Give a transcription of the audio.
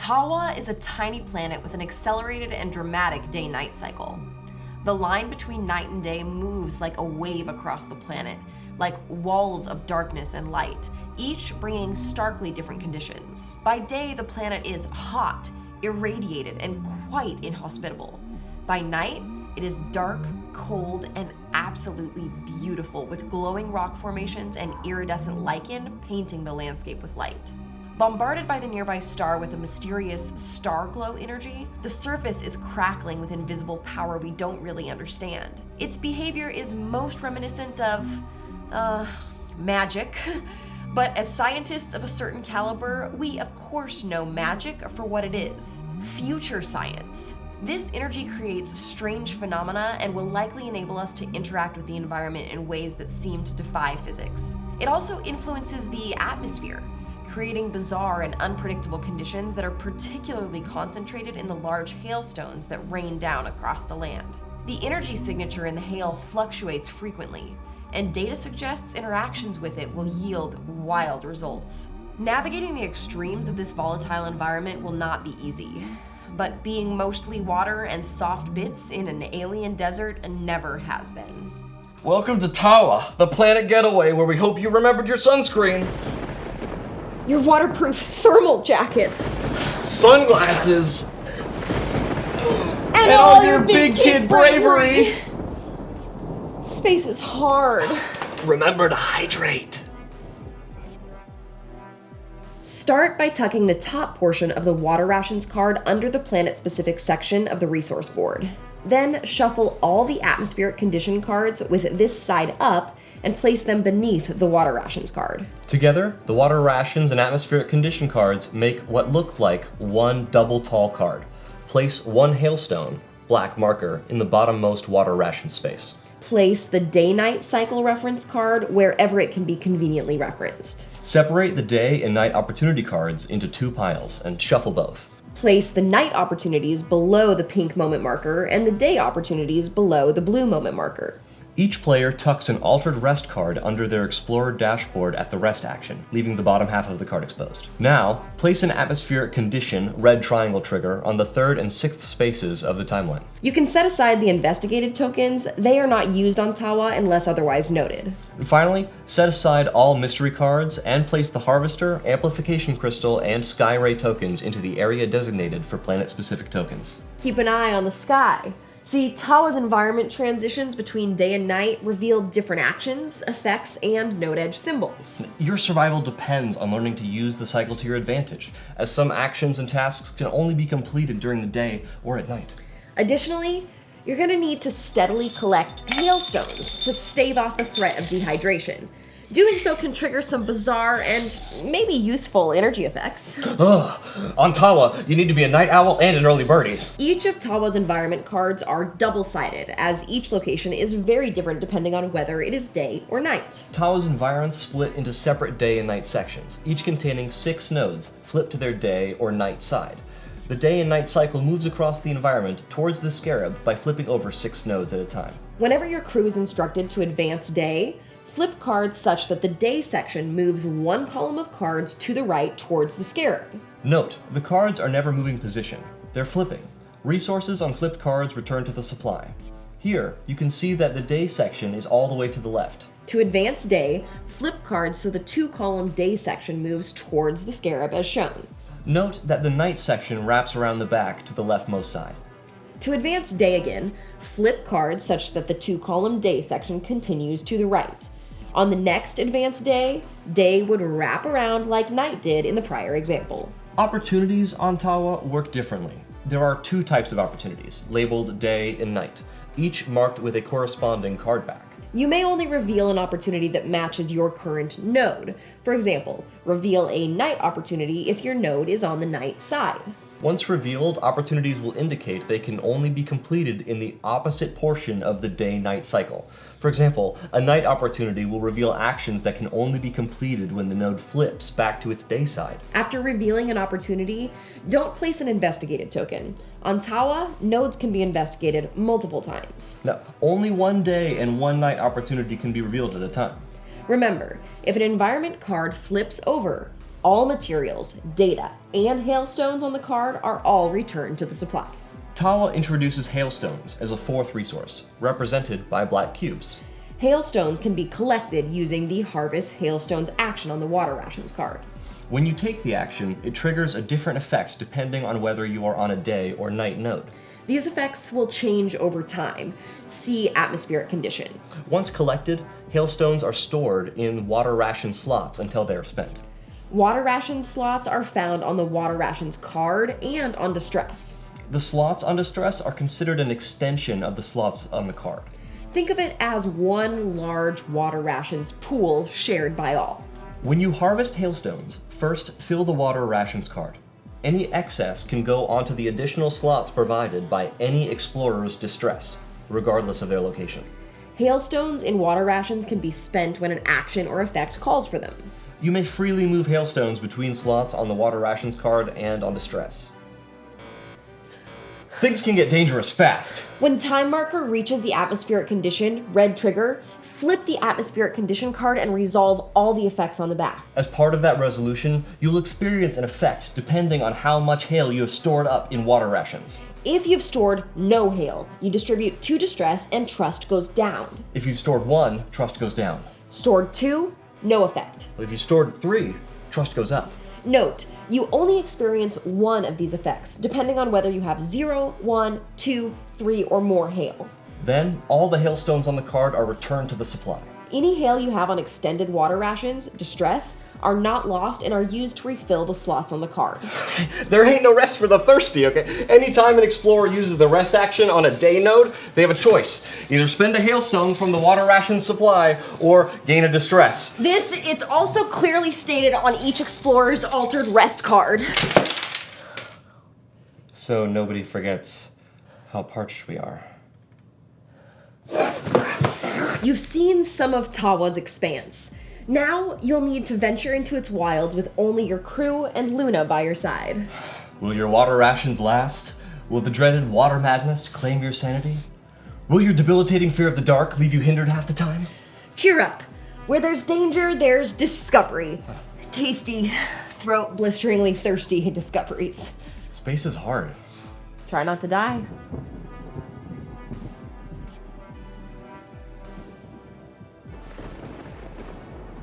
Taawa is a tiny planet with an accelerated and dramatic day-night cycle. The line between night and day moves like a wave across the planet, like walls of darkness and light, each bringing starkly different conditions. By day, the planet is hot, irradiated, and quite inhospitable. By night, it is dark, cold, and absolutely beautiful, with glowing rock formations and iridescent lichen painting the landscape with light. Bombarded by the nearby star with a mysterious star glow energy, the surface is crackling with invisible power we don't really understand. Its behavior is most reminiscent of, magic. But as scientists of a certain caliber, we of course know magic for what it is: future science. This energy creates strange phenomena and will likely enable us to interact with the environment in ways that seem to defy physics. It also influences the atmosphere, creating bizarre and unpredictable conditions that are particularly concentrated in the large hailstones that rain down across the land. The energy signature in the hail fluctuates frequently, and data suggests interactions with it will yield wild results. Navigating the extremes of this volatile environment will not be easy, but being mostly water and soft bits in an alien desert never has been. Welcome to Taawa, the planet getaway where we hope you remembered your sunscreen. Your waterproof thermal jackets. Sunglasses. And all your big kid bravery. Space is hard. Remember to hydrate. Start by tucking the top portion of the water rations card under the planet-specific section of the resource board. Then shuffle all the atmospheric condition cards with this side up and place them beneath the water rations card. Together, the water rations and atmospheric condition cards make what look like one double tall card. Place one hailstone, black marker, in the bottommost water ration space. Place the day-night cycle reference card wherever it can be conveniently referenced. Separate the day and night opportunity cards into two piles and shuffle both. Place the night opportunities below the pink moment marker and the day opportunities below the blue moment marker. Each player tucks an altered rest card under their Explorer dashboard at the rest action, leaving the bottom half of the card exposed. Now, place an atmospheric condition red triangle trigger on the third and sixth spaces of the timeline. You can set aside the investigated tokens. They are not used on Taawa unless otherwise noted. And finally, set aside all mystery cards and place the Harvester, Amplification Crystal, and Skyray tokens into the area designated for planet-specific tokens. Keep an eye on the sky. See, Taawa's environment transitions between day and night reveal different actions, effects, and node-edge symbols. Your survival depends on learning to use the cycle to your advantage, as some actions and tasks can only be completed during the day or at night. Additionally, you're going to need to steadily collect hailstones to stave off the threat of dehydration. Doing so can trigger some bizarre and maybe useful energy effects. On Taawa, you need to be a night owl and an early birdie. Each of Taawa's environment cards are double-sided, as each location is very different depending on whether it is day or night. Taawa's environments split into separate day and night sections, each containing 6 nodes flipped to their day or night side. The day and night cycle moves across the environment towards the scarab by flipping over 6 nodes at a time. Whenever your crew is instructed to advance day, flip cards such that the day section moves one column of cards to the right towards the scarab. Note, the cards are never moving position. They're flipping. Resources on flipped cards return to the supply. Here, you can see that the day section is all the way to the left. To advance day, flip cards so the 2-column day section moves towards the scarab as shown. Note that the night section wraps around the back to the leftmost side. To advance day again, flip cards such that the 2-column day section continues to the right. On the next advanced day, day would wrap around like night did in the prior example. Opportunities on Taawa work differently. There are 2 types of opportunities, labeled day and night, each marked with a corresponding card back. You may only reveal an opportunity that matches your current node. For example, reveal a night opportunity if your node is on the night side. Once revealed, opportunities will indicate they can only be completed in the opposite portion of the day-night cycle. For example, a night opportunity will reveal actions that can only be completed when the node flips back to its day side. After revealing an opportunity, don't place an investigated token. On Taawa, nodes can be investigated multiple times. Now, only one day and one night opportunity can be revealed at a time. Remember, if an environment card flips over, All materials, data, and hailstones on the card are all returned to the supply. Taawa introduces hailstones as a fourth resource, represented by black cubes. Hailstones can be collected using the Harvest Hailstones action on the Water Rations card. When you take the action, it triggers a different effect depending on whether you are on a day or night node. These effects will change over time. See atmospheric condition. Once collected, hailstones are stored in water ration slots until they are spent. Water Rations slots are found on the Water Rations card and on Distress. The slots on Distress are considered an extension of the slots on the card. Think of it as one large Water Rations pool shared by all. When you harvest hailstones, first fill the Water Rations card. Any excess can go onto the additional slots provided by any explorer's Distress, regardless of their location. Hailstones in Water Rations can be spent when an action or effect calls for them. You may freely move hailstones between slots on the Water Rations card and on Distress. Things can get dangerous fast. When time marker reaches the atmospheric condition, red trigger, flip the atmospheric condition card and resolve all the effects on the back. As part of that resolution, you will experience an effect depending on how much hail you have stored up in Water Rations. If you've stored no hail, you distribute 2 Distress and Trust goes down. If you've stored 1, Trust goes down. Stored 2, no effect. If you stored 3, Trust goes up. Note, you only experience one of these effects, depending on whether you have 0, 1, 2, 3, or more hail. Then, all the hailstones on the card are returned to the supply. Any hail you have on extended Water Rations, Distress, are not lost and are used to refill the slots on the card. There ain't no rest for the thirsty, okay? Anytime an explorer uses the rest action on a day node, they have a choice. Either spend a hailstone from the Water Ration supply or gain a Distress. It's also clearly stated on each explorer's altered rest card. So nobody forgets how parched we are. You've seen some of Taawa's expanse. Now you'll need to venture into its wilds with only your crew and Luna by your side. Will your Water Rations last? Will the dreaded water madness claim your sanity? Will your debilitating fear of the dark leave you hindered half the time? Cheer up. Where there's danger, there's discovery. Tasty, throat blisteringly thirsty discoveries. Space is hard. Try not to die.